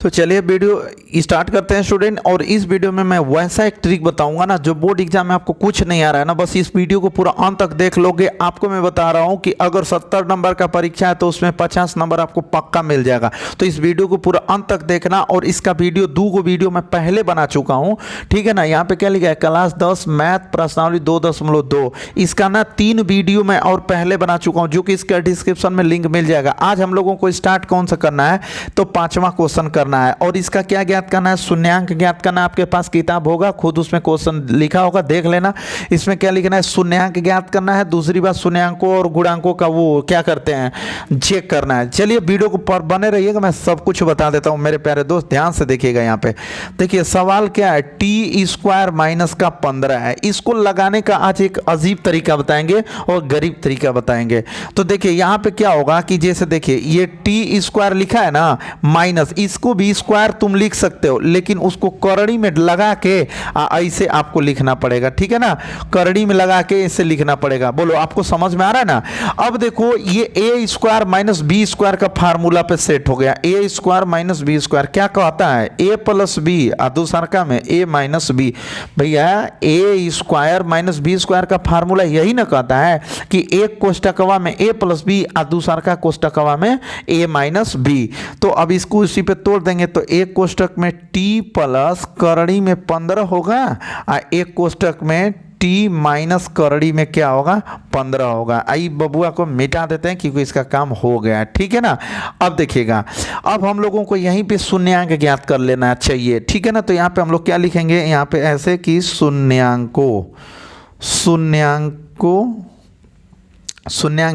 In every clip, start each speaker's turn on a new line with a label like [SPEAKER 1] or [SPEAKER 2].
[SPEAKER 1] तो चलिए video start करते हैं स्टूडेंट। और इस वीडियो में मैं वैसा एक ट्रिक बताऊंगा ना, जो बोर्ड एग्जाम में आपको कुछ नहीं आ रहा है ना, बस इस वीडियो को पूरा अंत तक देख लोगे। आपको मैं बता रहा हूं कि अगर 70 नंबर का परीक्षा है तो उसमें 50 नंबर आपको पक्का मिल जाएगा। तो इस वीडियो को पूरा अंत तक देखना। और इसका वीडियो 2 वीडियो मैं पहले बना चुका हूं, ठीक है ना। यहाँ पे क्या लिखा है, क्लास 10 मैथ प्रश्नावली 2.2। इसका ना 3 वीडियो मैं और पहले बना चुका हूं, जो कि इसका डिस्क्रिप्शन में लिंक मिल जाएगा। आज हम लोगों को स्टार्ट कौन सा करना है, तो 5वां क्वेश्चन करना है। और इसका क्या ज्ञात करना है, शून्यांक ज्ञात करना है। आपके पास किताब होगा, खुद उसमें क्वेश्चन लिखा होगा, देख लेना। इसमें क्या लिखना है, शून्यांक ज्ञात करना है। दूसरी बात, शून्यांकों और गुणांकों का वो क्या करते हैं, चेक करना है। चलिए वीडियो को पर बने रहिएगा, मैं सब कुछ बता देता हूं मेरे प्यारे दोस्त, ध्यान से देखिएगा। यहाँ पे देखिए सवाल क्या है, t² माइनस का 15 है। इसको लगाने का आज एक अजीब तरीका बताएंगे और गरीब तरीका बताएंगे। तो देखिए यहाँ पे क्या होगा कि जैसे देखिए ये t² लिखा है ना, माइनस, इसको भी स्क्वायर तुम लिख सकते हो, लेकिन उसको करड़ी में लगा के ऐसे आपको लिखना पड़ेगा, ठीक है ना। करड़ी में लगा के इसे लिखना पड़ेगा। बोलो आपको समझ में आ रहा है ना। अब देखो ये a² माइनस b² का फार्मूला पे सेट हो गया। a² माइनस b² क्या कहता है, a प्लस बी, दूसरा में a माइनस बी। भैया a² माइनस b² का फार्मूला यही ना कहता है कि एक कोष्टकवा में a प्लस बी, दूसरा का कोष्टकवा में a माइनस बी। तो अब इसको इसी पे तोड़ देंगे तो एक कोष्टक में t प्लस करड़ी में 15 होगा, और एक कोष्टक में t माइनस करड़ी में क्या होगा, 15 होगा। आई बबुआ को मिटा देते हैं क्योंकि इसका काम हो गया है, ठीक है ना। अब देखिएगा, अब हम लोगों को यहीं पे शून्यांक ज्ञात कर लेना चाहिए, ठीक है ना। तो यहाँ पे हम लोग क्या लिखेंगे, यहाँ पे ऐसे कि शून्यांक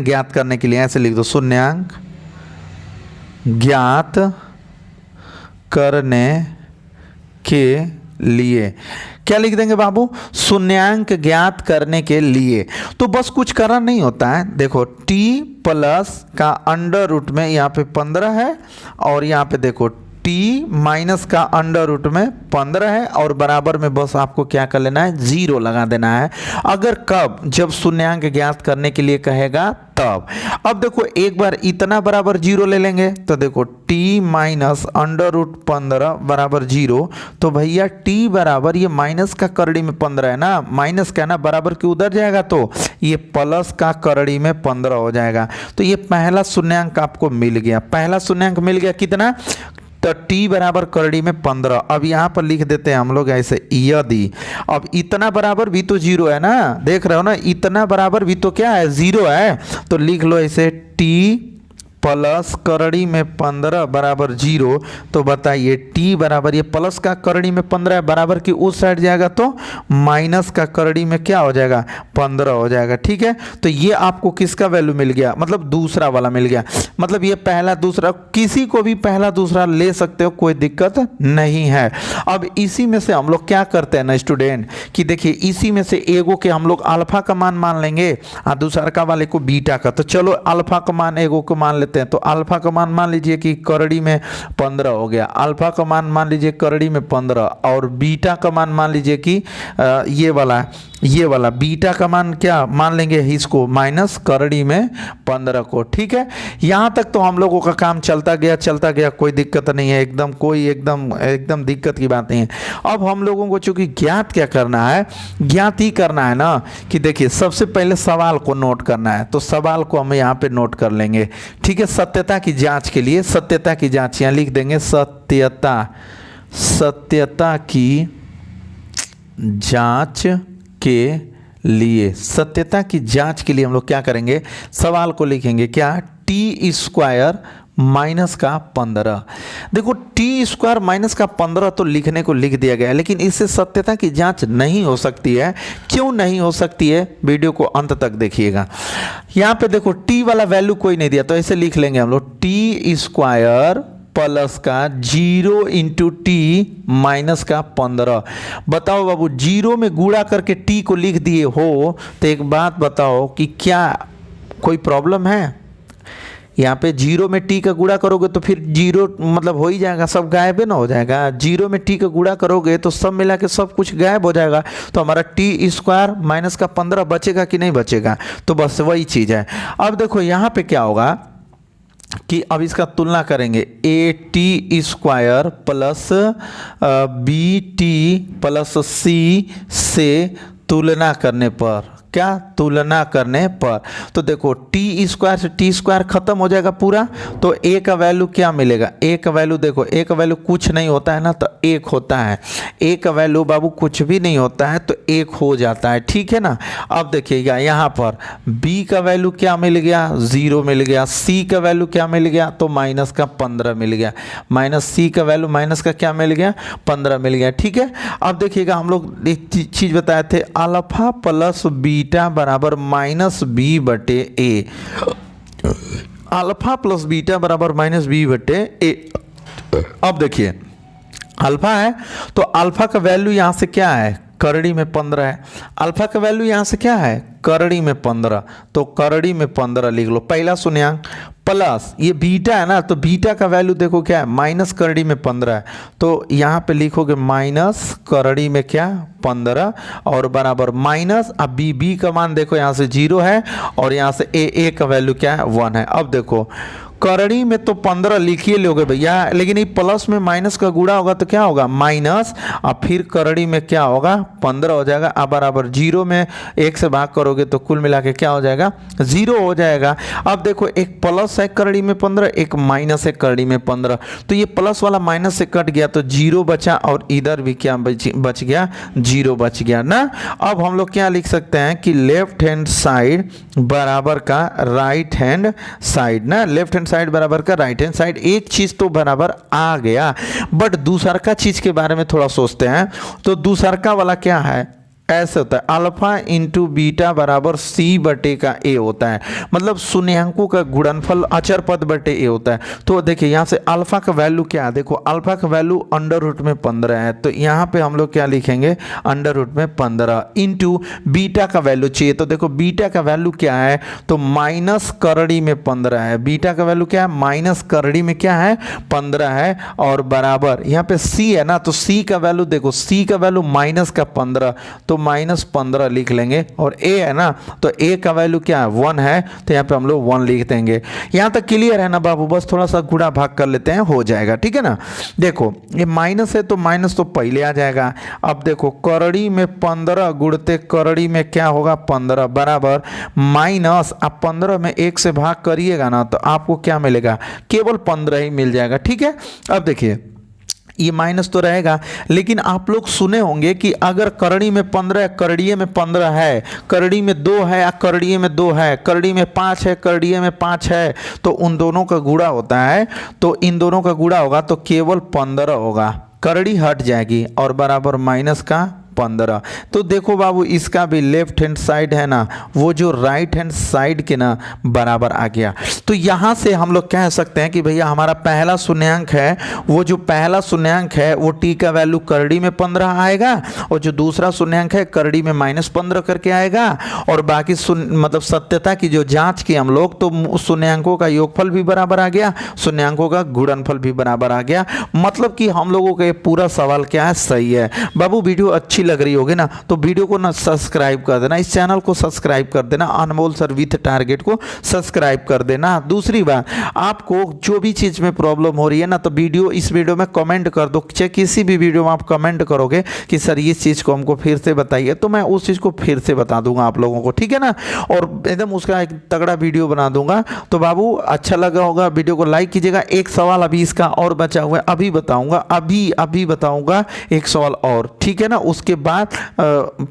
[SPEAKER 1] ज्ञात करने के लिए ऐसे लिख दो, शून्यांक ज्ञात करने के लिए क्या लिख देंगे बाबू, शून्यांक ज्ञात करने के लिए। तो बस कुछ करना नहीं होता है। देखो t प्लस का अंडर रूट में यहाँ पे 15 है, और यहाँ पे देखो t माइनस का अंडर रूट में 15 है, और बराबर में बस आपको क्या कर लेना है, 0 लगा देना है। अगर कब, जब शून्यांक ज्ञात करने के लिए कहेगा तब। अब देखो एक बार इतना बराबर 0 ले लेंगे, तो देखो t माइनस अंडर रूट 15 बराबर 0। तो भैया t बराबर, ये माइनस का करड़ी में 15 है ना, माइनस का ना बराबर के उधर जाएगा तो ये प्लस का करड़ी में 15 हो जाएगा। तो ये पहला शून्यांक आपको मिल गया। पहला शून्यांक मिल गया कितना, तो t बराबर करड़ी में 15। अब यहाँ पर लिख देते हैं हम लोग ऐसे, यदि, अब इतना बराबर भी तो 0 है ना, देख रहे हो ना, इतना बराबर भी तो क्या है, 0 है। तो लिख लो ऐसे t प्लस करड़ी में 15 बराबर 0। तो बताइए t बराबर, ये प्लस का करड़ी में 15 है, बराबर की उस साइड जाएगा तो माइनस का करड़ी में क्या हो जाएगा, 15 हो जाएगा, ठीक है। तो ये आपको किसका वैल्यू मिल गया, मतलब दूसरा वाला मिल गया। मतलब ये पहला दूसरा, किसी को भी पहला दूसरा ले सकते हो, कोई दिक्कत नहीं है। अब इसी में से हम लोग क्या करते हैं ना स्टूडेंट, कि देखिए इसी में से एगो के हम लोग अल्फा का मान लेंगे, और दूसरा का वाले को बीटा का। तो चलो अल्फा का मान एगो को मान लेते हैं। तो अल्फा का मान लीजिए कि करड़ी में 15 हो गया, अल्फा का मान लीजिए करड़ी में 15, और बीटा का मान लीजिए कि ये वाला बीटा का मान क्या मान लेंगे, इसको माइनस करड़ी में 15 को, ठीक है। यहाँ तक तो हम लोगों का काम चलता गया, कोई दिक्कत नहीं है, एकदम दिक्कत की बात नहीं है। अब हम लोगों को चूंकि ज्ञात क्या करना है, ज्ञात ही करना है ना, कि देखिए सबसे पहले सवाल को नोट करना है। तो सवाल को हम यहाँ पे नोट कर लेंगे, ठीक है। सत्यता की जांच के लिए, सत्यता की जांच यहाँ लिख देंगे, सत्यता की जांच के लिए, सत्यता की जांच के लिए हम लोग क्या करेंगे, सवाल को लिखेंगे क्या, t² माइनस का 15। देखो t² माइनस का 15 तो लिखने को लिख दिया गया है, लेकिन इससे सत्यता की जांच नहीं हो सकती है। क्यों नहीं हो सकती है, वीडियो को अंत तक देखिएगा। यहाँ पे देखो t वाला वैल्यू कोई नहीं दिया, तो ऐसे लिख लेंगे हम लोग, t² प्लस का 0 इंटू टी माइनस का 15। बताओ बाबू, 0 में गुणा करके t को लिख दिए हो, तो एक बात बताओ कि क्या कोई प्रॉब्लम है। यहाँ पे 0 में t का गुणा करोगे तो फिर 0 मतलब हो ही जाएगा, सब गायब ना हो जाएगा। 0 में t का गुणा करोगे तो सब मिला के सब कुछ गायब हो जाएगा। तो हमारा t² माइनस का 15 बचेगा कि नहीं बचेगा, तो बस वही चीज़ है। अब देखो यहाँ पे क्या होगा, कि अब इसका तुलना करेंगे A T square plus B T plus C से तुलना करने पर, क्या तुलना करने पर, तो देखो टी स्क्वायर से टी स्क्वायर खत्म हो जाएगा पूरा, तो ए का वैल्यू क्या मिलेगा, ए का वैल्यू देखो, ए का वैल्यू कुछ नहीं होता है ना, तो एक होता है, ए का वैल्यू बाबू कुछ भी नहीं होता है तो एक हो जाता है, ठीक है ना। अब देखिएगा यहाँ पर बी का वैल्यू क्या मिल गया, 0 मिल गया, सी का वैल्यू क्या मिल गया, तो माइनस का 15 मिल गया, माइनस सी का वैल्यू माइनस का क्या मिल गया, 15 मिल गया, ठीक है। अब देखिएगा हम लोग एक चीज बताए थे, अल्फा प्लस बीटा बराबर माइनस बी बटे ए, अल्फा प्लस बीटा बराबर माइनस बी बटे ए। अब देखिए अल्फा है तो अल्फा का वैल्यू यहां से क्या है, करड़ी में 15 है, अल्फा का वैल्यू यहां से क्या है, करड़ी में 15, तो करड़ी में 15 लिख लो पहला शून्यांक, प्लस ये बीटा है ना, तो बीटा का वैल्यू देखो क्या है, माइनस करड़ी में 15 है, तो यहाँ पे लिखोगे माइनस करड़ी में क्या 15 और बराबर माइनस, अब बी का मान देखो यहाँ से 0 है और यहाँ से ए का वैल्यू क्या है 1 है। अब देखो करड़ी में तो 15 लिखिए लोगे भैया, लेकिन ये प्लस में माइनस का गुणा होगा तो क्या होगा माइनस, और फिर करड़ी में क्या होगा 15 हो जाएगा, अब बराबर 0 में 1 से भाग करोगे तो कुल मिला के क्या हो जाएगा 0 हो जाएगा। अब देखो एक प्लस है करड़ी में 15, एक माइनस है करड़ी में 15, तो ये प्लस वाला माइनस से कट गया तो 0 बचा और इधर भी क्या बच गया 0 बच गया ना। अब हम लोग क्या लिख सकते हैं कि लेफ्ट हैंड साइड बराबर का राइट हैंड साइड ना, लेफ्ट हैंड साइड बराबर का राइट हैंड साइड, एक चीज तो बराबर आ गया, बट दूसरका चीज के बारे में थोड़ा सोचते हैं, तो दूसरका वाला क्या है, ऐसे होता है अल्फा इंटू बीटा बराबर सी बटे का ए होता है, मतलब शून्यांकों का गुणनफल अचर पद बटे ए होता है। तो देखिए यहाँ से अल्फा का वैल्यू क्या है, देखो अल्फा का वैल्यू अंडर रूट में 15 है, तो यहाँ पे हम लोग क्या लिखेंगे अंडर रूट में 15 इंटू बीटा का वैल्यू चाहिए, तो देखो बीटा का वैल्यू क्या है, तो माइनस करड़ी में 15 है, बीटा का वैल्यू क्या है माइनस करड़ी में क्या है 15 है, और बराबर यहाँ पे सी है ना, तो सी का वैल्यू देखो, सी का वैल्यू माइनस का 15, तो माइनस 15 लिख लेंगे, और ए है ना तो ए का वैल्यू क्या है 1 है, तो यहाँ पे हम लोग 1 लिख देंगे। यहाँ तक क्लियर है ना बाबू, बस थोड़ा सा गुणा भाग कर लेते हैं हो जाएगा, ठीक है ना। देखो ये माइनस है तो माइनस तो पहले आ जाएगा, अब देखो करड़ी में 15 गुणते करड़ी में क्या होगा 15 बराबर माइनस, अब 15 में 1 से भाग करिएगा ना तो आपको क्या मिलेगा केवल 15 ही मिल जाएगा, ठीक है। अब देखिए ये माइनस तो रहेगा, लेकिन आप लोग सुने होंगे कि अगर करड़ी में 15 करड़िए में 15 है, करड़ी में 2 है या करड़िए में 2 है, करड़ी में 5 है करड़िए में 5 है, तो उन दोनों का गुणा होता है, तो इन दोनों का गुणा होगा तो केवल 15 होगा, करड़ी हट जाएगी और बराबर माइनस का 15। तो देखो बाबू इसका भी लेफ्ट हैंड साइड है ना वो जो राइट हैंड साइड के ना बराबर आ गया, तो यहाँ से हम लोग कह सकते हैं कि भैया हमारा पहला शून्यांक है, वो जो पहला शून्यांक है वो टी का वैल्यू करड़ी में 15 आएगा, और जो दूसरा शून्यांक है करड़ी में -15 करके आएगा, और बाकी मतलब सत्यता की जो जांच की हम लोग तो शून्यांकों का योगफल भी बराबर आ गया, शून्यांकों का गुणनफल भी बराबर आ गया, मतलब कि हम लोगों का ये पूरा सवाल क्या है सही है। बाबू वीडियो अच्छी लग रही होगी ना तो वीडियो को ना सब्सक्राइब कर देना, इस चैनल को सब्सक्राइब कर देना, अनमोल सर विथ टारगेट को सब्सक्राइब कर देना। दूसरी बात, आपको जो भी चीज में प्रॉब्लम हो रही है ना तो इस वीडियो में कमेंट कर दो, चाहे किसी भी वीडियो में आप कमेंट करोगे कि सर इस चीज को हमको फिर से बताइए, तो मैं उस चीज को फिर से बता दूंगा आप लोगों को, ठीक है ना, और एकदम उसका एक तगड़ा वीडियो बना दूंगा। तो बाबू अच्छा लगा होगा वीडियो को लाइक कीजिएगा। एक सवाल अभी इसका और बचा हुआ है, अभी बताऊंगा, अभी बताऊंगा एक सवाल और, ठीक है ना, उसके बाद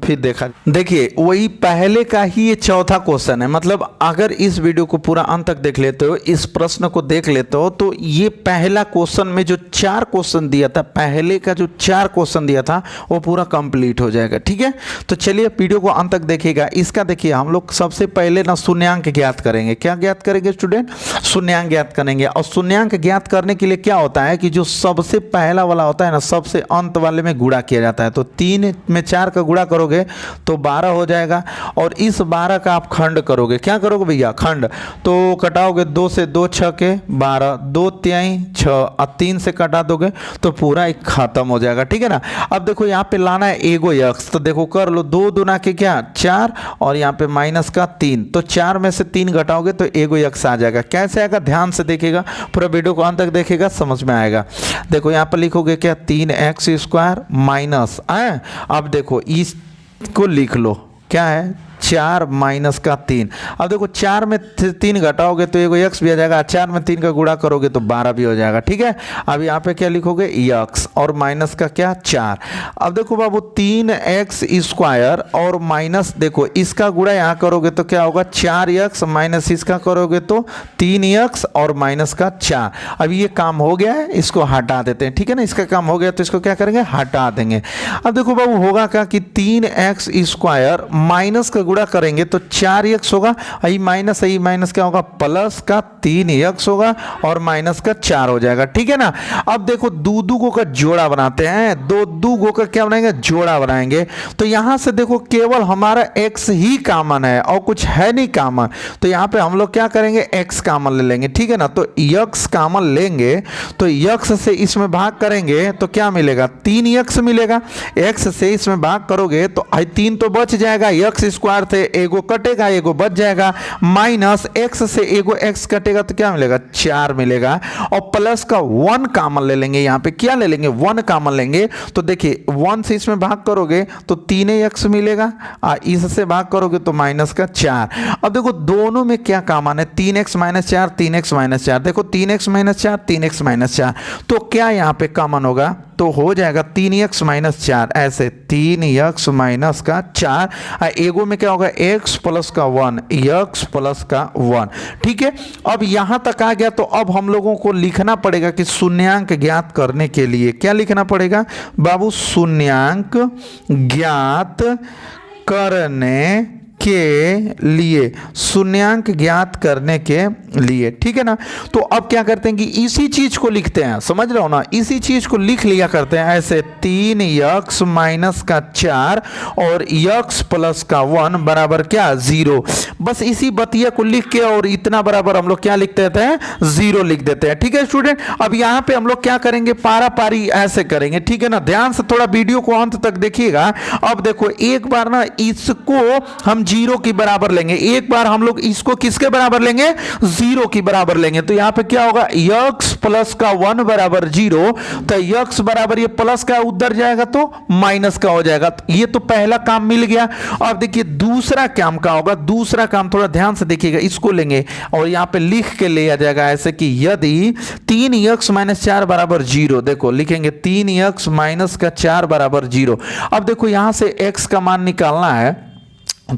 [SPEAKER 1] फिर देखिए वही पहले का ही ये चौथा क्वेश्चन है, मतलब अगर इस वीडियो को पूरा अंत तक देख लेते हो, इस प्रश्न को देख लेते हो, तो ये पहला क्वेश्चन में जो 4 क्वेश्चन दिया था, पहले का जो 4 क्वेश्चन दिया था वो पूरा कंप्लीट हो जाएगा, ठीक है। तो चलिए वीडियो को अंत तक देखिएगा। इसका देखिए हम लोग सबसे पहले ना शून्यांक ज्ञात करेंगे। क्या ज्ञात करेंगे स्टूडेंट? शून्यांक ज्ञात करेंगे, और शून्यांक ज्ञात करने के लिए क्या होता है कि जो सबसे पहला वाला होता है ना सबसे अंत वाले में गुणा किया जाता है, तो 3 में 4 का गुणा करोगे तो 12 हो जाएगा, और इस 12 का आप खंड करोगे, क्या करोगे भैया, खंड, तो कटाओगे 2 से 2 6 के 12, 2 तिहाई 6 और 3 से कटा दोगे तो पूरा एक खत्म हो जाएगा, ठीक है ना। अब देखो यहाँ पे लाना है एगो यक्स, तो देखो कर लो, 2 दूना के क्या 4 और यहाँ पे माइनस का 3, तो 4 में से 3 घटाओगे तो एगो यक्स आ जाएगा। कैसे आएगा, ध्यान से देखिएगा, पूरा वीडियो को अंत तक देखिएगा, समझ में आएगा। देखो यहाँ पर लिखोगे क्या 3x² माइनस, अब देखो इसको लिख लो, क्या है 4 माइनस का 3। अब देखो 4 में 3 घटाओगे तो एगो यक्स भी आ जाएगा, 4 में 3 का गुणा करोगे तो 12 भी हो जाएगा, ठीक है। अब यहाँ पे क्या लिखोगे यक्स और माइनस का क्या 4। अब देखो बाबू 3x² और माइनस, देखो इसका गुणा यहाँ करोगे तो क्या होगा 4x माइनस इसका करोगे तो 3x और माइनस का 4। अब ये काम हो गया है, इसको हटा देते हैं, ठीक है ना, इसका काम हो गया तो इसको क्या करेंगे, हटा देंगे। अब देखो बाबू होगा क्या कि 3x² माइनस का गुणा करेंगे तो 4x होगा, आई माइनस क्या होगा प्लस का 3x होगा और माइनस का 4 हो जाएगा, ठीक है ना। अब देखो दो दो का जोड़ा बनाते हैं, दो का क्या बनाएंगे, जोड़ा बनाएंगे। तो यहां से देखो केवल हमारा x ही कॉमन है और कुछ है नहीं कॉमन, तो यहां पे हम लोग क्या करेंगे x कॉमन ले लेंगे, ठीक है ना। तो x कॉमन लेंगे तो x से इसमें भाग करेंगे तो क्या मिलेगा 3x मिलेगा, x से इसमें भाग करोगे तो 3 तो बच जाएगा, x² से एगो कटेगा एगो बच जाएगा, माइनस x से एगो x कटेगा तो क्या मिलेगा 4 मिलेगा, और प्लस का 1 कॉमन ले लेंगे, यहाँ पे क्या ले लेंगे 1 कॉमन लेंगे। तो देखिए 1 से इसमें भाग करोगे तो 3x मिलेगा, इससे भाग करोगे तो माइनस का 4। अब देखो दोनों में क्या कॉमन है 3x - 4 3x - 4, देखो 3x - 4 3x - 4, तो क्या यहाँ पे कॉमन होगा, तो हो जाएगा 3x - 4, ऐसे 3x माइनस का 4, एगो में क्या होगा x प्लस का 1 x प्लस का 1, ठीक है। अब यहां तक आ गया तो अब हम लोगों को लिखना पड़ेगा कि शून्यांक ज्ञात करने के लिए क्या लिखना पड़ेगा बाबू, शून्यांक ज्ञात करने के लिए, शून्यांक ज्ञात करने के लिए, ठीक है ना। तो अब क्या करते हैं कि इसी चीज को लिखते हैं, समझ रहे हो ना, इसी चीज को लिख लिया करते हैं ऐसे 3x माइनस का 4 और x प्लस का 1 बराबर क्या 0, बस इसी बतिया को लिख के और इतना बराबर हम लोग क्या लिख देते हैं 0 लिख देते हैं, ठीक है स्टूडेंट। अब यहाँ पे हम लोग क्या करेंगे पारा पारी ऐसे करेंगे, ठीक है ना, ध्यान से थोड़ा वीडियो को अंत तक देखिएगा। अब देखो एक बार ना इसको हम 0 की बराबर लेंगे, एक बार हम लोग इसको किसके बराबर लेंगे 0 की बराबर लेंगे, तो यहां पे क्या होगा x प्लस का 1 बराबर 0, तो x बराबर ये प्लस का उधर जाएगा तो माइनस का हो जाएगा, तो ये तो पहला काम मिल गया। अब देखिए दूसरा काम का होगा, दूसरा काम थोड़ा ध्यान से देखिएगा, इसको लेंगे और यहां पे लिख के लिया जाएगा ऐसे कि यदि 3x - 4 बराबर 0, देखो लिखेंगे 3x माइनस का 4 बराबर 0। अब देखो यहां से x का मान निकालना है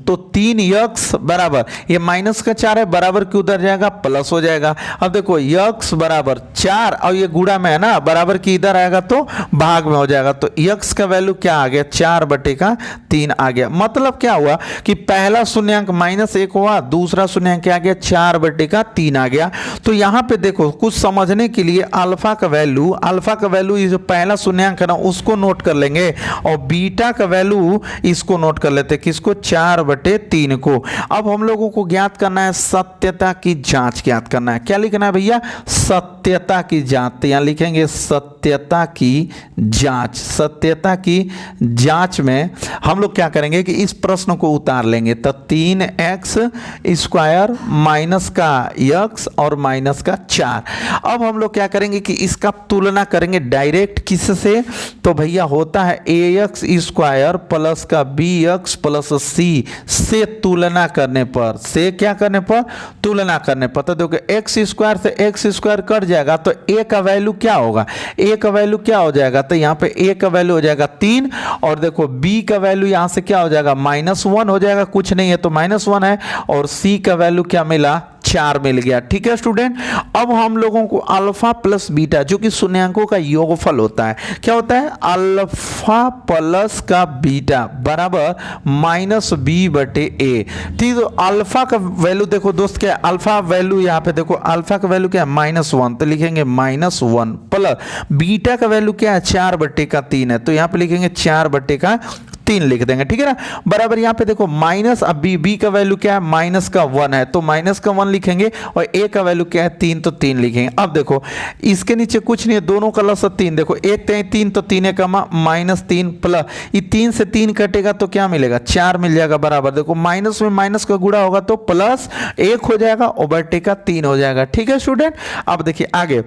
[SPEAKER 1] तो 3x बराबर ये माइनस का 4 है बराबर की उधर जाएगा प्लस हो जाएगा। अब देखो x बराबर 4 और ये गुणा में है ना, बराबर की इधर आएगा तो भाग में हो जाएगा, तो x का वैल्यू क्या आ गया 4/3 आ गया। मतलब क्या हुआ कि पहला शून्यांक -1 हुआ, दूसरा शून्यांक क्या आ गया 4/3 आ गया। तो यहाँ पे देखो कुछ समझने के लिए अल्फा का वैल्यू ये जो पहला शून्यांक है ना उसको नोट कर लेंगे, और बीटा का वैल्यू इसको नोट कर लेते, किसको 4/3 को। अब हम लोगों को ज्ञात करना है सत्यता की जांच ज्ञात करना है, क्या लिखना है भैया सत्यता की जांच, यहां लिखेंगे सत्यता की जांच। सत्यता की जांच में हम लोग क्या करेंगे कि इस प्रश्न को उतार लेंगे, तो 3x² माइनस का x और माइनस का 4। अब हम लोग क्या करेंगे कि इसका तुलना करेंगे डायरेक्ट किससे, तो भैया होता है ax² प्लस का bx प्लस c से तुलना करने पर, से क्या करने पर तुलना करने पर, तो देखो x² से x² कट जाएगा तो a का वैल्यू क्या होगा, a का वैल्यू क्या हो जाएगा, तो यहाँ पे a का वैल्यू हो जाएगा 3 और देखो b का वैल्यू यहाँ से क्या हो जाएगा -1 हो जाएगा, कुछ नहीं है तो -1 है, और c का वैल्यू क्या मिला 4 मिल गया। ठीक है स्टूडेंट, अब हम लोगों को अल्फा प्लस बीटा जो कि शून्यांकों का योगफल होता है, क्या होता है, अल्फा प्लस का बीटा बराबर माइनस बी बटे ए। ठीक, तो अल्फा का वैल्यू देखो दोस्त क्या है, अल्फा वैल्यू यहाँ पे देखो, अल्फा का वैल्यू क्या है -1, तो लिखेंगे -1 प्लस बीटा का वैल्यू क्या है 4/3 है, तो यहाँ पे लिखेंगे 4/3 लिख देंगे। ठीक है ना, बराबर यहाँ पे देखो माइनस, अब बी का वैल्यू क्या है -1 है, तो -1 लिखेंगे और ए का वैल्यू क्या है 3, तो 3 लिखेंगे। अब देखो इसके नीचे कुछ नहीं है, दोनों का लसा 3, देखो 1 3 तो 3 का -3 प्लस ये 3 से 3 कटेगा तो क्या मिलेगा 4 मिल जाएगा, बराबर देखो माइनस में माइनस का गुणा होगा तो +1 हो जाएगा और बटे का 3 हो जाएगा। ठीक है स्टूडेंट, अब देखिए आगे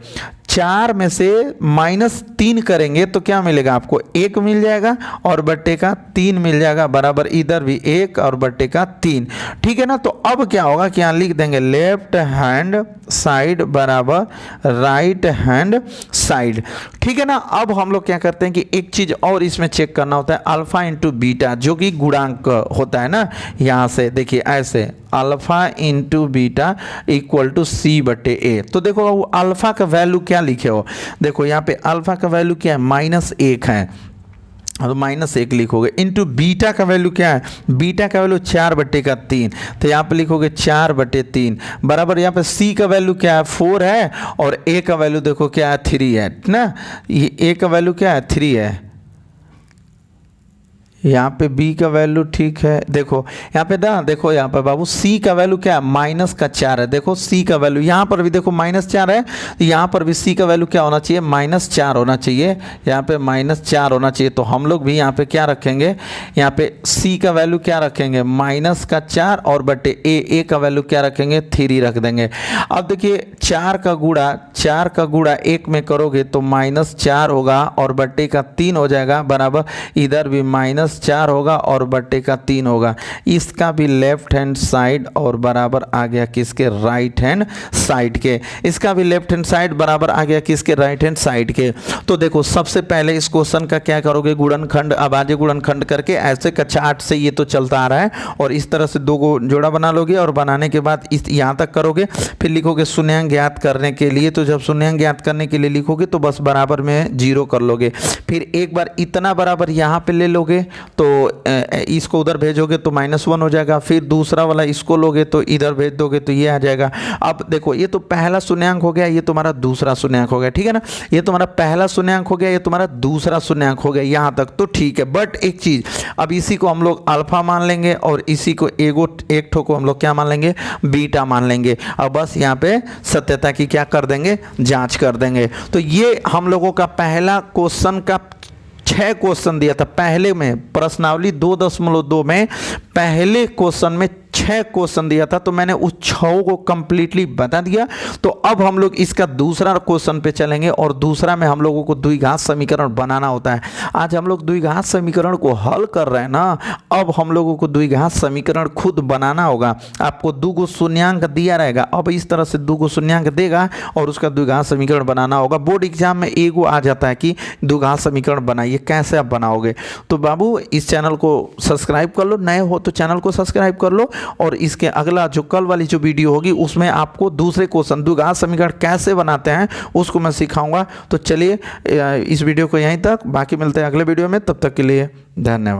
[SPEAKER 1] 4 में से -3 करेंगे तो क्या मिलेगा आपको 1 मिल जाएगा और बट्टे का 3 मिल जाएगा, बराबर इधर भी 1 और बट्टे का 3। ठीक है ना, तो अब क्या होगा कि यहाँ लिख देंगे लेफ्ट हैंड साइड बराबर राइट हैंड साइड। ठीक है ना, अब हम लोग क्या करते हैं कि एक चीज और इसमें चेक करना होता है, अल्फा इंटू बीटा जो कि गुणांक होता है ना, यहाँ से देखिए ऐसे alpha into beta equal to C/A। तो देखो अल्फा का वैल्यू क्या लिखे हो, देखो यहाँ पे अल्फा का वैल्यू क्या है -1 है, तो -1 लिखोगे, इंटू बीटा का वैल्यू क्या है, बीटा का वैल्यू 4/3, तो यहाँ पे लिखोगे 4/3 बराबर यहाँ पे C का वैल्यू क्या है 4 है और A का वैल्यू देखो क्या है 3 है ना, ये A का वैल्यू क्या है 3 है, यहाँ पे B का वैल्यू ठीक है, देखो यहाँ पे ना, देखो यहाँ पे बाबू C का वैल्यू क्या है -4 है, देखो C का वैल्यू यहाँ पर भी देखो -4 है, यहाँ पर भी C का वैल्यू क्या होना चाहिए -4 होना चाहिए, यहाँ पे -4 होना चाहिए, तो हम लोग भी यहाँ पे क्या रखेंगे, यहाँ पे C का वैल्यू क्या रखेंगे -4 और बटे A का वैल्यू क्या रखेंगे 3 रख देंगे। अब देखिए 4 का गुणा 1 में करोगे तो -4 होगा और बटे का 3 हो जाएगा, बराबर इधर भी -4 होगा और बटे का 3 होगा, इसका भी लेफ्ट हैंड साइड और बराबर आ गया किसके राइट हैंड साइड के, इसका भी लेफ्ट हैंड साइड बराबर आ गया किसके राइट हैंड साइड के। तो देखो सबसे पहले इस क्वेश्चन का क्या करोगे, गुणनखंड, अभाज्य गुणनखंड करके ऐसे कक्षा 8 से ये तो चलता आ रहा है और इस तरह से 2 को जोड़ा बना लोगे और बनाने के बाद इस यहाँ तक करोगे, फिर लिखोगे शून्यांक ज्ञात करने के लिए, तो जब शून्यांक ज्ञात करने के लिए लिखोगे तो बस बराबर में 0 कर लोगे, फिर एक बार इतना बराबर यहाँ पे ले लोगे तो इसको उधर भेजोगे तो -1 हो जाएगा, फिर दूसरा वाला इसको लोगे तो इधर भेज दोगे तो ये आ जाएगा। अब देखो ये तो पहला शून्यांक हो गया, ये तुम्हारा दूसरा शून्यांक हो गया, ठीक है ना, ये तुम्हारा पहला शून्यांक हो गया, ये तुम्हारा दूसरा शून्यांक हो गया, यहाँ तक तो ठीक है। बट एक चीज, अब इसी को हम लोग अल्फा मान लेंगे और इसी को एक ठो को हम लोग क्या मान लेंगे, बीटा मान लेंगे। अब बस यहाँ पे सत्यता की क्या कर देंगे, जांच कर देंगे। तो ये हम लोगों का पहला क्वेश्चन का 6 क्वेश्चन दिया था, पहले में प्रश्नावली 2.2 में पहले क्वेश्चन में 6 क्वेश्चन दिया था, तो मैंने उस 6 को कंप्लीटली बता दिया। तो अब हम लोग इसका दूसरा क्वेश्चन पे चलेंगे और दूसरा में हम लोगों को द्विघात समीकरण बनाना होता है। आज हम लोग द्विघात समीकरण को हल कर रहे हैं ना, अब हम लोगों को द्विघात समीकरण खुद बनाना होगा। आपको 2 गो शून्यांक दिया रहेगा, अब इस तरह से 2 गो शून्यांक देगा और उसका द्विघात समीकरण बनाना होगा। बोर्ड एग्जाम में एगो आ जाता है कि द्विघात समीकरण बनाइए, कैसे आप बनाओगे। तो बाबू इस चैनल को सब्सक्राइब कर लो, नए हो तो चैनल को सब्सक्राइब कर लो और इसके अगला जो कल वाली जो वीडियो होगी उसमें आपको दूसरे क्वेश्चन द्विघात समीकरण कैसे बनाते हैं उसको मैं सिखाऊंगा। तो चलिए इस वीडियो को यहीं तक, बाकी मिलते हैं अगले वीडियो में, तब तक के लिए धन्यवाद।